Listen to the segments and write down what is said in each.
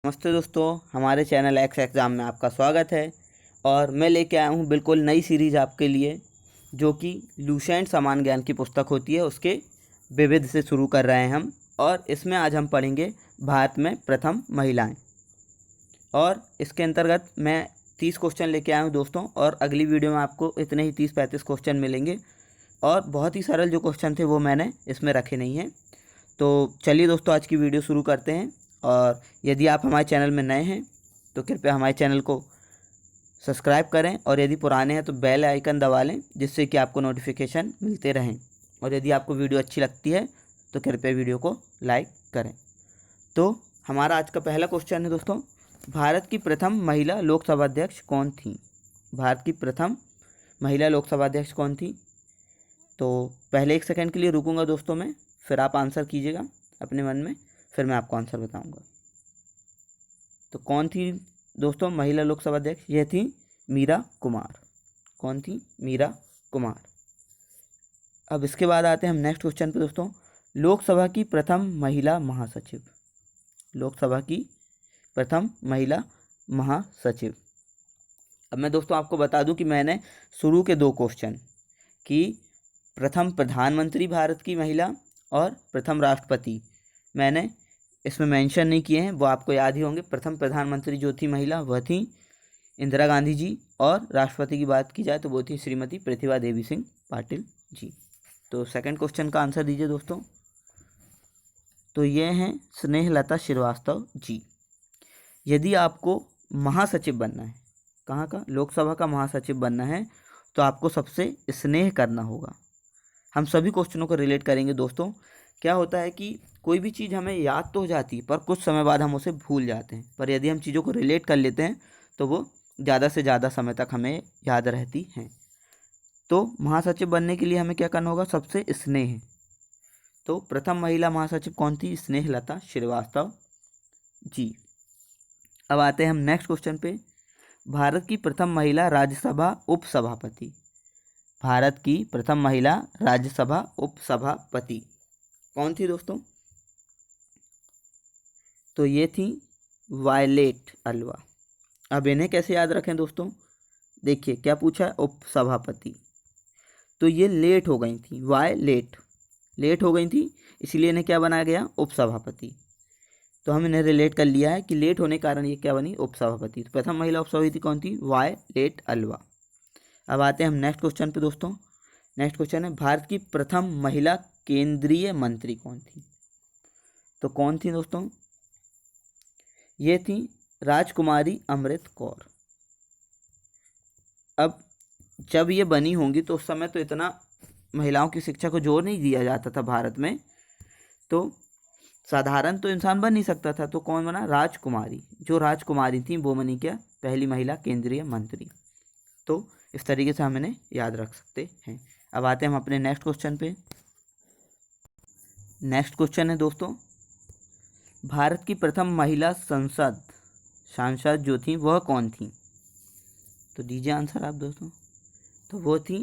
नमस्ते दोस्तों, हमारे चैनल एक्स एग्ज़ाम में आपका स्वागत है। और मैं लेके आया हूँ बिल्कुल नई सीरीज़ आपके लिए, जो कि लुसेंट समान ज्ञान की पुस्तक होती है, उसके विविध से शुरू कर रहे हैं हम। और इसमें आज हम पढ़ेंगे भारत में प्रथम महिलाएं। और इसके अंतर्गत मैं 30 क्वेश्चन लेके आया हूँ दोस्तों, और अगली वीडियो में आपको इतने ही 30-35 क्वेश्चन मिलेंगे। और बहुत ही सरल जो क्वेश्चन थे वो मैंने इसमें रखे नहीं हैं। तो चलिए दोस्तों, आज की वीडियो शुरू करते हैं। और यदि आप हमारे चैनल में नए हैं तो कृपया हमारे चैनल को सब्सक्राइब करें, और यदि पुराने हैं तो बेल आइकन दबा लें, जिससे कि आपको नोटिफिकेशन मिलते रहें। और यदि आपको वीडियो अच्छी लगती है तो कृपया वीडियो को लाइक करें। तो हमारा आज का पहला क्वेश्चन है दोस्तों, भारत की प्रथम महिला लोकसभा अध्यक्ष कौन थी? भारत की प्रथम महिला लोकसभा अध्यक्ष कौन थी? तो पहले 1 सेकंड के लिए रुकूंगा दोस्तों मैं, फिर आप आंसर कीजिएगा अपने मन में, फिर मैं आपको आंसर बताऊंगा। तो कौन थी दोस्तों महिला लोकसभा अध्यक्ष? यह थी मीरा कुमार। कौन थी? मीरा कुमार। अब इसके बाद आते हैं हम नेक्स्ट क्वेश्चन पे दोस्तों, लोकसभा की प्रथम महिला महासचिव। लोकसभा की प्रथम महिला महासचिव। अब मैं दोस्तों आपको बता दूं कि मैंने शुरू के 2 क्वेश्चन कि प्रथम प्रधानमंत्री भारत की महिला और प्रथम राष्ट्रपति, मैंने इसमें मेंशन नहीं किए हैं, वो आपको याद ही होंगे। प्रथम प्रधानमंत्री जो थी महिला वह थी इंदिरा गांधी जी, और राष्ट्रपति की बात की जाए तो वो थी श्रीमती प्रतिभा देवी सिंह पाटिल जी। तो सेकंड क्वेश्चन का आंसर दीजिए दोस्तों। तो ये हैं स्नेहलता श्रीवास्तव जी। यदि आपको महासचिव बनना है, कहाँ का? लोकसभा का महासचिव बनना है, तो आपको सबसे स्नेह करना होगा। हम सभी क्वेश्चनों को रिलेट करेंगे दोस्तों। क्या होता है कि कोई भी चीज़ हमें याद तो हो जाती है, पर कुछ समय बाद हम उसे भूल जाते हैं। पर यदि हम चीज़ों को रिलेट कर लेते हैं तो वो ज़्यादा से ज़्यादा समय तक हमें याद रहती हैं। तो महासचिव बनने के लिए हमें क्या करना होगा? सबसे स्नेह। तो प्रथम महिला महासचिव कौन थी? स्नेहलता श्रीवास्तव जी। अब आते हैं हम नेक्स्ट क्वेश्चन पे, भारत की प्रथम महिला राज्यसभा उपसभापति। भारत की प्रथम महिला राज्यसभा उपसभापति कौन थी दोस्तों? तो ये थी वायलेट अल्वा। अब इन्हें कैसे याद रखें दोस्तों? देखिए क्या पूछा है, उपसभापति। तो ये लेट हो गई थी, लेट हो गई थी, इसलिए इन्हें क्या बनाया गया? उपसभापति। तो हम इन्हें रिलेट कर लिया है कि लेट होने के कारण ये क्या बनी? उपसभापति। तो प्रथम महिला उपसभापति कौन थी? वायलेट अल्वा। अब आते हैं हम नेक्स्ट क्वेश्चन पे दोस्तों। नेक्स्ट क्वेश्चन है, भारत की प्रथम महिला केंद्रीय मंत्री कौन थी? तो कौन थी दोस्तों? ये थी राजकुमारी अमृत कौर। अब जब ये बनी होंगी तो उस समय तो इतना महिलाओं की शिक्षा को जोर नहीं दिया जाता था भारत में, तो साधारण तो इंसान बन नहीं सकता था। तो कौन बना? राजकुमारी। जो राजकुमारी थी वो बनी क्या? पहली महिला केंद्रीय मंत्री। तो इस तरीके से हम इन्हें याद रख सकते हैं। अब आते हैं हम अपने नेक्स्ट क्वेश्चन पे। नेक्स्ट क्वेश्चन है दोस्तों, भारत की प्रथम महिला सांसद जो थी वह कौन थी? तो दीजिए आंसर आप दोस्तों। तो वो थी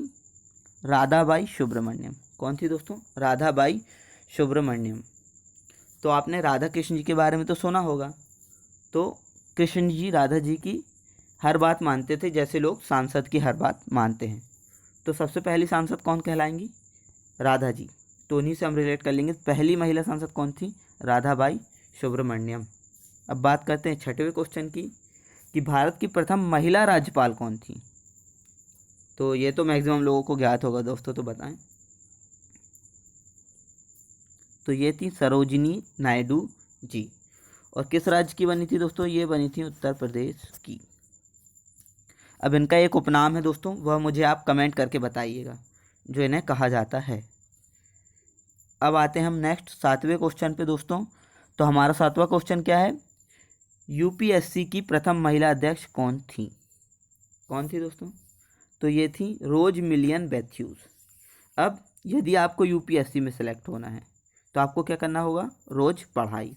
राधाबाई सुब्रमण्यम। कौन थी दोस्तों? राधाबाई सुब्रमण्यम। तो आपने राधा कृष्ण जी के बारे में तो सुना होगा। तो कृष्ण जी राधा जी की हर बात मानते थे, जैसे लोग सांसद की हर बात मानते हैं। तो सबसे पहली सांसद कौन कहलाएंगी? राधा जी। तो उन्हीं से हम रिलेट कर लेंगे। पहली महिला सांसद कौन थी? राधाबाई सुब्रमण्यम। अब बात करते हैं 6वें क्वेश्चन की, कि भारत की प्रथम महिला राज्यपाल कौन थी? तो ये तो मैक्सिमम लोगों को ज्ञात होगा दोस्तों, तो बताएं। तो ये थी सरोजिनी नायडू जी। और किस राज्य की बनी थी दोस्तों? ये बनी थी उत्तर प्रदेश की। अब इनका एक उपनाम है दोस्तों, वह मुझे आप कमेंट करके बताइएगा जो इन्हें कहा जाता है। अब आते हैं हम नेक्स्ट 7वें क्वेश्चन पे दोस्तों। तो हमारा 7वां क्वेश्चन क्या है? यूपीएससी की प्रथम महिला अध्यक्ष कौन थी? कौन थी दोस्तों? तो ये थी रोज मिलियन बैथ्यूज। अब यदि आपको यूपीएससी में सेलेक्ट होना है तो आपको क्या करना होगा? रोज पढ़ाई।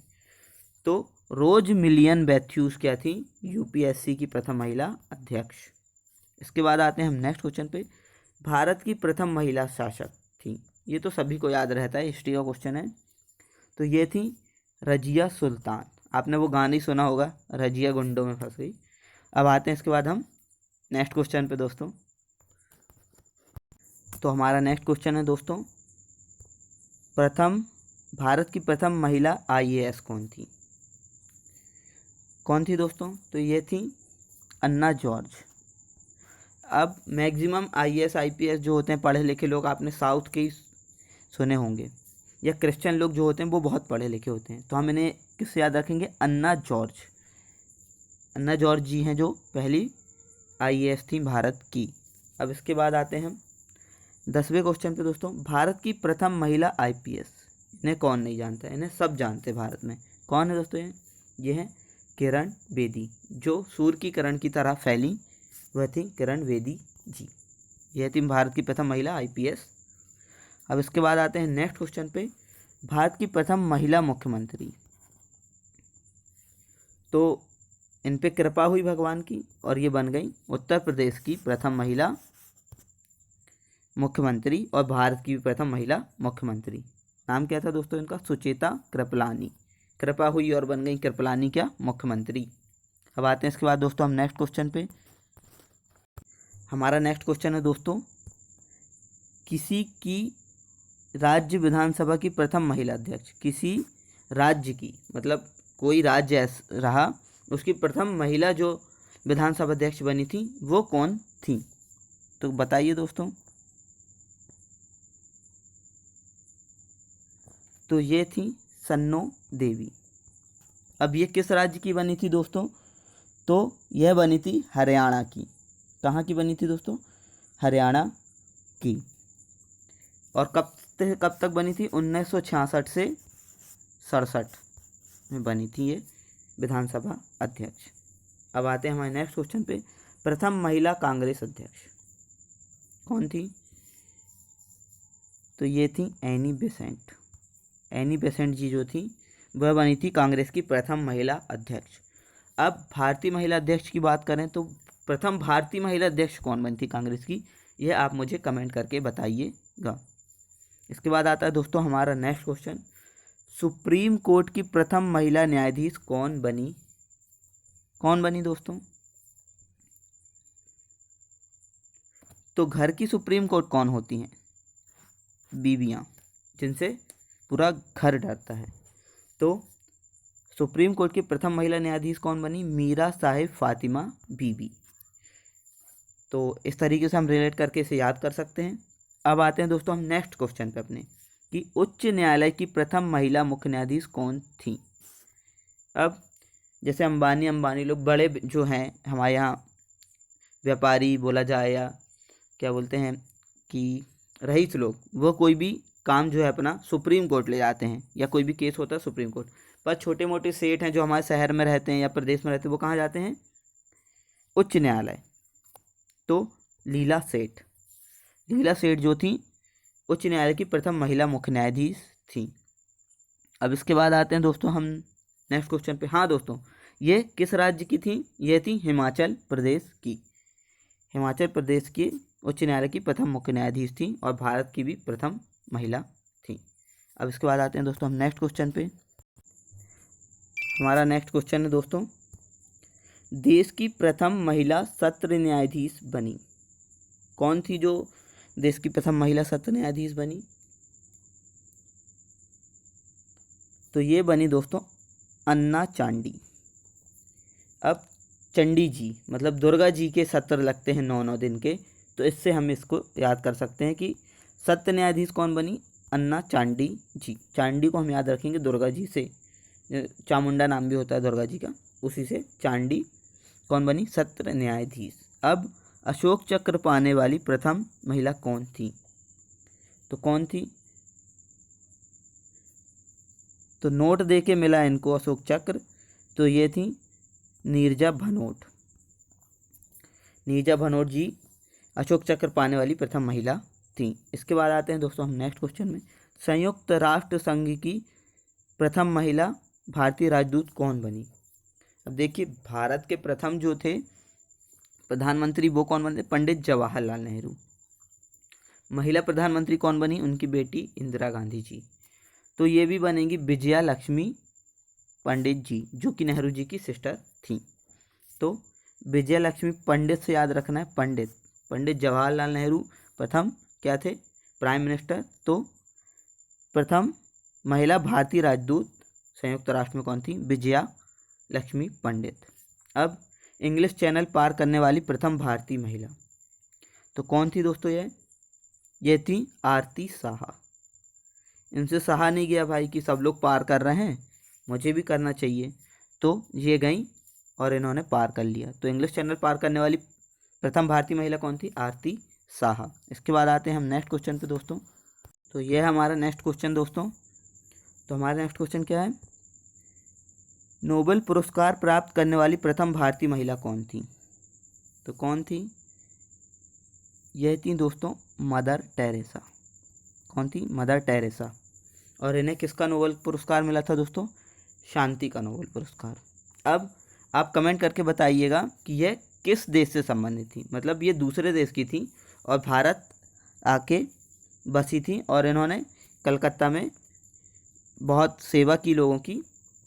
तो रोज मिलियन बैथ्यूज क्या थी? यूपीएससी की प्रथम महिला अध्यक्ष। इसके बाद आते हैं हम नेक्स्ट क्वेश्चन पे, भारत की प्रथम महिला शासक थी। ये तो सभी को याद रहता है, हिस्ट्री का क्वेश्चन है। तो ये थी रजिया सुल्तान। आपने वो गाना ही सुना होगा, रजिया गुंडों में फंस गई। अब आते हैं इसके बाद हम नेक्स्ट क्वेश्चन पे दोस्तों। तो हमारा नेक्स्ट क्वेश्चन है दोस्तों, भारत की प्रथम महिला IAS कौन थी? कौन थी दोस्तों? तो ये थी अन्ना जॉर्ज। अब मैक्सिमम IAS IPS जो होते हैं पढ़े लिखे लोग, आपने साउथ के ही सुने होंगे, या क्रिश्चियन लोग जो होते हैं वो बहुत पढ़े लिखे होते हैं, तो हम इन्हें किससे याद रखेंगे? अन्ना जॉर्ज। अन्ना जॉर्ज जी हैं जो पहली IAS थी भारत की। अब इसके बाद आते हैं हम 10वें क्वेश्चन पे दोस्तों। भारत की प्रथम महिला IPS, इन्हें कौन नहीं जानता है? इन्हें सब जानते हैं भारत में। कौन है दोस्तों? ये है किरण बेदी, जो सूर्य की किरण की तरह फैली, वह थी किरण बेदी जी। यह थी भारत की प्रथम महिला IPS। अब इसके बाद आते हैं नेक्स्ट क्वेश्चन पे, भारत की प्रथम महिला मुख्यमंत्री। तो इन पे कृपा हुई भगवान की और ये बन गई उत्तर प्रदेश की प्रथम महिला मुख्यमंत्री और भारत की भी प्रथम महिला मुख्यमंत्री। नाम क्या था दोस्तों इनका? सुचेता कृपलानी। कृपा हुई और बन गई कृपलानी क्या? मुख्यमंत्री। अब आते हैं इसके बाद दोस्तों हम नेक्स्ट क्वेश्चन पे। हमारा नेक्स्ट क्वेश्चन है दोस्तों, किसी की राज्य विधानसभा की प्रथम महिला अध्यक्ष, किसी राज्य की, मतलब कोई राज्य रहा, उसकी प्रथम महिला जो विधानसभा अध्यक्ष बनी थी वो कौन थी? तो बताइए दोस्तों। तो ये थी सन्नो देवी। अब ये किस राज्य की बनी थी दोस्तों? तो यह बनी थी हरियाणा की। कहाँ की बनी थी दोस्तों? हरियाणा की। और कब तक बनी थी? 1966 से 67 में बनी थी ये विधानसभा अध्यक्ष। अब आते हैं हमारे नेक्स्ट क्वेश्चन पे, प्रथम महिला कांग्रेस अध्यक्ष कौन थी? तो ये थी एनी बेसेंट। एनी बेसेंट जी जो थी वह बनी थी कांग्रेस की प्रथम महिला अध्यक्ष। अब भारतीय महिला अध्यक्ष की बात करें तो प्रथम भारतीय महिला अध्यक्ष कौन बनी थी कांग्रेस की, यह आप मुझे कमेंट करके बताइएगा। इसके बाद आता है दोस्तों हमारा नेक्स्ट क्वेश्चन, सुप्रीम कोर्ट की प्रथम महिला न्यायाधीश कौन बनी? कौन बनी दोस्तों? तो घर की सुप्रीम कोर्ट कौन होती हैं? बीवियाँ, जिनसे पूरा घर डरता है। तो सुप्रीम कोर्ट की प्रथम महिला न्यायाधीश कौन बनी? मीरा साहिब फातिमा बीबी। तो इस तरीके से हम रिलेट करके इसे याद कर सकते हैं। अब आते हैं दोस्तों हम नेक्स्ट क्वेश्चन पे अपने, कि उच्च न्यायालय की प्रथम महिला मुख्य न्यायाधीश कौन थी? अब जैसे अंबानी लोग बड़े जो हैं हमारे यहाँ, व्यापारी बोला जाए या क्या बोलते हैं कि रईस लोग, वो कोई भी काम जो है अपना सुप्रीम कोर्ट ले जाते हैं, या कोई भी केस होता है सुप्रीम कोर्ट। पर छोटे मोटे सेठ हैं जो हमारे शहर में रहते हैं या प्रदेश में रहते हैं, वो कहाँ जाते हैं? उच्च न्यायालय। तो लीला सेठ जो थी उच्च न्यायालय की प्रथम महिला मुख्य न्यायाधीश थी। अब इसके बाद आते हैं दोस्तों हम नेक्स्ट क्वेश्चन पे। हाँ दोस्तों, ये किस राज्य की थी? ये थी हिमाचल प्रदेश की। हिमाचल प्रदेश की उच्च न्यायालय की प्रथम मुख्य न्यायाधीश थी और भारत की भी प्रथम महिला थी। अब इसके बाद आते हैं दोस्तों हम नेक्स्ट क्वेश्चन पे। हमारा नेक्स्ट क्वेश्चन है दोस्तों, देश की प्रथम महिला सत्र न्यायाधीश बनी। कौन थी जो देश की प्रथम महिला सत्र न्यायाधीश बनी? तो ये बनी दोस्तों अन्ना चांडी। अब चंडी जी मतलब दुर्गा जी के सत्र लगते हैं 9 दिन के, तो इससे हम इसको याद कर सकते हैं कि सत्र न्यायाधीश कौन बनी? अन्ना चांडी जी। चांडी को हम याद रखेंगे दुर्गा जी से, चामुंडा नाम भी होता है दुर्गा जी का, उसी से चांडी कौन बनी? सत्र न्यायाधीश। अब अशोक चक्र पाने वाली प्रथम महिला कौन थी? तो कौन थी? तो नोट दे के मिला इनको अशोक चक्र, तो ये थी नीरजा भनोट। नीरजा भनोट जी अशोक चक्र पाने वाली प्रथम महिला थी। इसके बाद आते हैं दोस्तों हम नेक्स्ट क्वेश्चन में, संयुक्त राष्ट्र संघ की प्रथम महिला भारतीय राजदूत कौन बनी? अब देखिए, भारत के प्रथम जो थे प्रधानमंत्री वो कौन बने? पंडित जवाहरलाल नेहरू। महिला प्रधानमंत्री कौन बनी? उनकी बेटी इंदिरा गांधी जी। तो ये भी बनेंगी विजया लक्ष्मी पंडित जी, जो कि नेहरू जी की सिस्टर थी। तो विजया लक्ष्मी पंडित से याद रखना है, पंडित। पंडित जवाहरलाल नेहरू प्रथम क्या थे, प्राइम मिनिस्टर। तो प्रथम महिला भारतीय राजदूत संयुक्त राष्ट्र में कौन थी, विजया लक्ष्मी पंडित। अब इंग्लिश चैनल पार करने वाली प्रथम भारतीय महिला तो कौन थी दोस्तों, ये थी आरती साहा। इनसे सहा नहीं गया भाई कि सब लोग पार कर रहे हैं, मुझे भी करना चाहिए, तो ये गई और इन्होंने पार कर लिया। तो इंग्लिश चैनल पार करने वाली प्रथम भारतीय महिला कौन थी, आरती साहा। इसके बाद आते हैं हम नेक्स्ट क्वेश्चन पे दोस्तों। तो ये है हमारा नेक्स्ट क्वेश्चन दोस्तों। तो हमारा नेक्स्ट क्वेश्चन क्या है, नोबेल पुरस्कार प्राप्त करने वाली प्रथम भारतीय महिला कौन थी। तो कौन थी, यह थी दोस्तों मदर टेरेसा। कौन थी, मदर टेरेसा। और इन्हें किसका नोबेल पुरस्कार मिला था दोस्तों, शांति का नोबेल पुरस्कार। अब आप कमेंट करके बताइएगा कि यह किस देश से संबंधित थी, मतलब ये दूसरे देश की थी और भारत आके बसी थी और इन्होंने कलकत्ता में बहुत सेवा की लोगों की,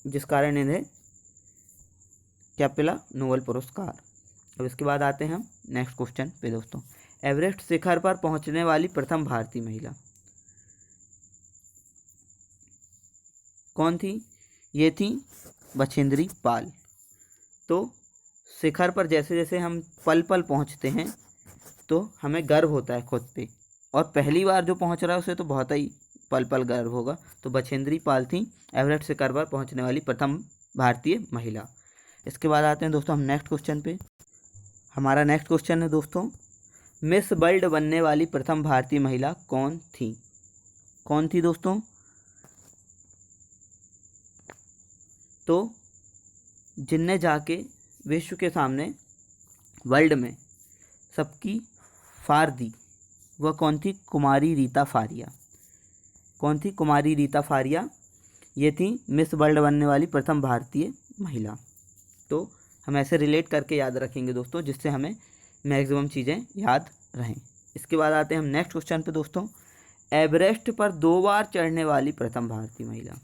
जिस कारण इन्हें क्या मिला, नोबेल पुरस्कार। अब इसके बाद आते हैं हम नेक्स्ट क्वेश्चन पे दोस्तों। एवरेस्ट शिखर पर पहुंचने वाली प्रथम भारतीय महिला कौन थी, ये थी बछेंद्री पाल। तो शिखर पर जैसे जैसे हम पल पल पहुंचते हैं तो हमें गर्व होता है खुद पे, और पहली बार जो पहुंच रहा है उसे तो बहुत ही पल पल गर्व होगा। तो बछेंद्री पाल थी एवरेस्ट शिखर पर पहुंचने वाली प्रथम भारतीय महिला। इसके बाद आते हैं दोस्तों हम नेक्स्ट क्वेश्चन पे। हमारा नेक्स्ट क्वेश्चन है दोस्तों, मिस वर्ल्ड बनने वाली प्रथम भारतीय महिला कौन थी। कौन थी दोस्तों, तो जिनने जाके विश्व के सामने वर्ल्ड में सबकी फाड़ दी, वह कौन थी, कुमारी रीता फारिया। कौन थी, कुमारी रीता फारिया। ये थी मिस वर्ल्ड बनने वाली प्रथम भारतीय महिला। तो हम ऐसे रिलेट करके याद रखेंगे दोस्तों, जिससे हमें मैक्सिमम चीज़ें याद रहें। इसके बाद आते हैं हम नेक्स्ट क्वेश्चन पे दोस्तों। एवरेस्ट पर 2 बार चढ़ने वाली प्रथम भारतीय महिला।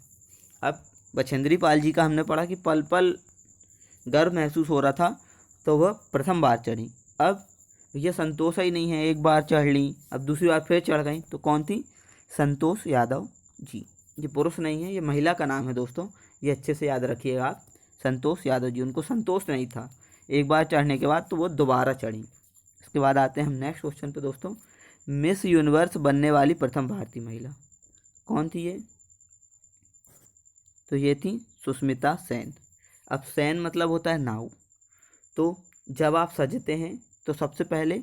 अब बछेंद्री पाल जी का हमने पढ़ा कि पल पल गर्व महसूस हो रहा था, तो वह प्रथम बार चढ़ी। अब ये संतोष ही नहीं है, एक बार चढ़ ली अब दूसरी बार फिर चढ़ गई, तो कौन थी, संतोष यादव जी। ये पुरुष नहीं है, ये महिला का नाम है दोस्तों, ये अच्छे से याद रखिएगा आप। संतोष यादव जी, उनको संतोष नहीं था एक बार चढ़ने के बाद, तो वो दोबारा चढ़ी। इसके बाद आते हैं हम नेक्स्ट क्वेश्चन पे दोस्तों। मिस यूनिवर्स बनने वाली प्रथम भारतीय महिला कौन थी ये, तो ये थी सुष्मिता सेन। अब सेन मतलब होता है नाव। तो जब आप सजते हैं तो सबसे पहले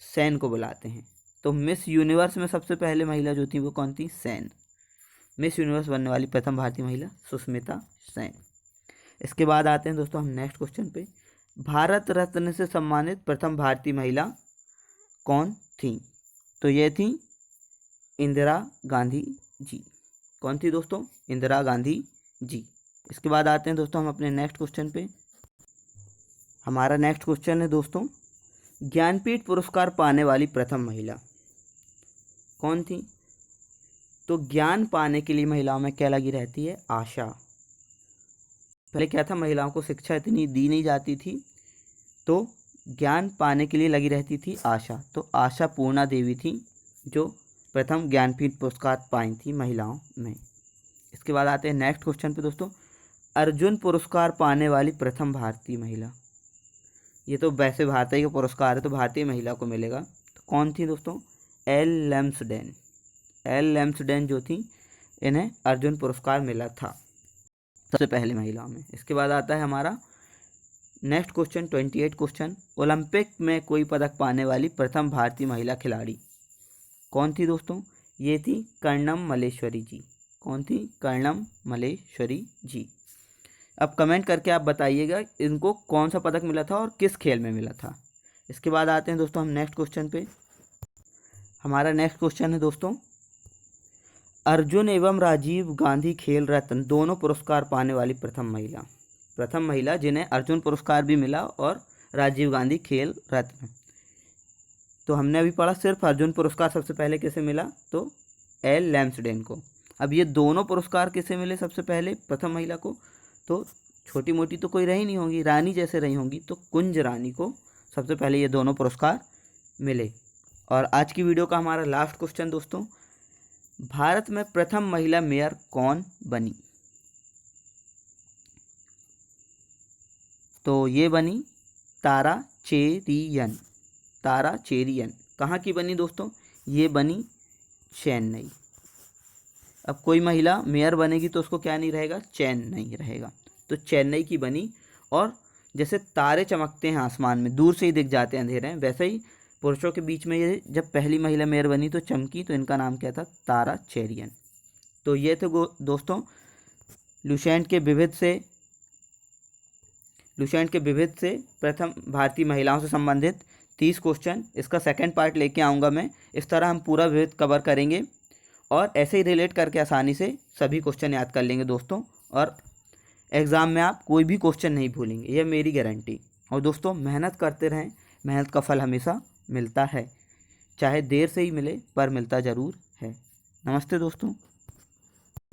सेन को बुलाते हैं। तो मिस यूनिवर्स में सबसे पहले महिला जो थी वो कौन थी, सेन। मिस यूनिवर्स बनने वाली प्रथम भारतीय महिला सुष्मिता सेन। इसके बाद आते हैं दोस्तों हम नेक्स्ट क्वेश्चन पे। भारत रत्न से सम्मानित प्रथम भारतीय महिला कौन थी, तो ये थी इंदिरा गांधी जी। कौन थी दोस्तों, इंदिरा गांधी जी। इसके बाद आते हैं दोस्तों हम अपने नेक्स्ट क्वेश्चन पे। हमारा नेक्स्ट क्वेश्चन है दोस्तों, ज्ञानपीठ पुरस्कार पाने वाली प्रथम महिला कौन थी। तो ज्ञान पाने के लिए महिलाओं में क्या लगी रहती है, आशा। पहले क्या था, महिलाओं को शिक्षा इतनी दी नहीं जाती थी, तो ज्ञान पाने के लिए लगी रहती थी आशा। तो आशा पूर्णा देवी थी जो प्रथम ज्ञानपीठ पुरस्कार पाई थी महिलाओं में। इसके बाद आते हैं नेक्स्ट क्वेश्चन पे दोस्तों। अर्जुन पुरस्कार पाने वाली प्रथम भारतीय महिला, ये तो वैसे भारतीय का पुरस्कार है तो भारतीय महिला को मिलेगा, तो कौन थी दोस्तों, एल लैम्सडेन। एल लैम्सडेन जो थी, इन्हें अर्जुन पुरस्कार मिला था सबसे पहले महिलाओं में। इसके बाद आता है हमारा नेक्स्ट क्वेश्चन 28 क्वेश्चन। ओलंपिक में कोई पदक पाने वाली प्रथम भारतीय महिला खिलाड़ी कौन थी दोस्तों, ये थी कर्णम मल्लेश्वरी जी। कौन थी, कर्णम मल्लेश्वरी जी। अब कमेंट करके आप बताइएगा इनको कौन सा पदक मिला था और किस खेल में मिला था। इसके बाद आते हैं दोस्तों हम नेक्स्ट क्वेश्चन पे। हमारा नेक्स्ट क्वेश्चन है दोस्तों, अर्जुन एवं राजीव गांधी खेल रत्न दोनों पुरस्कार पाने वाली प्रथम महिला। प्रथम महिला जिन्हें अर्जुन पुरस्कार भी मिला और राजीव गांधी खेल रत्न। तो हमने अभी पढ़ा सिर्फ अर्जुन पुरस्कार सबसे पहले किसे मिला, तो एल लैम्सडेन को। अब ये दोनों पुरस्कार किसे मिले सबसे पहले प्रथम महिला को, तो छोटी मोटी तो कोई रही नहीं होंगी, रानी जैसे रही होंगी, तो कुंज रानी को सबसे पहले ये दोनों पुरस्कार मिले। और आज की वीडियो का हमारा लास्ट क्वेश्चन दोस्तों, भारत में प्रथम महिला मेयर कौन बनी? तो ये बनी तारा चेरियन। तारा चेरियन कहाँ की बनी दोस्तों? ये बनी चेन्नई। अब कोई महिला मेयर बनेगी तो उसको क्या नहीं रहेगा? चैन नहीं रहेगा। तो चेन्नई की बनी। और जैसे तारे चमकते हैं आसमान में, दूर से ही दिख जाते हैं अंधेरे में, वैसे ही पुरुषों के बीच में ये जब पहली महिला मेयर बनी तो चमकी, तो इनका नाम क्या था? तारा चेरियन। तो ये थे दोस्तों लुसेंट के विविध से प्रथम भारतीय महिलाओं से संबंधित 30 क्वेश्चन। इसका सेकंड पार्ट लेके आऊँगा मैं। इस तरह हम पूरा विविध कवर करेंगे और ऐसे ही रिलेट करके आसानी से सभी क्वेश्चन याद कर लेंगे दोस्तों, और एग्ज़ाम में आप कोई भी क्वेश्चन नहीं भूलेंगे, यह मेरी गारंटी। और दोस्तों मेहनत करते रहें, मेहनत का फल हमेशा मिलता है, चाहे देर से ही मिले पर मिलता ज़रूर है। नमस्ते दोस्तों।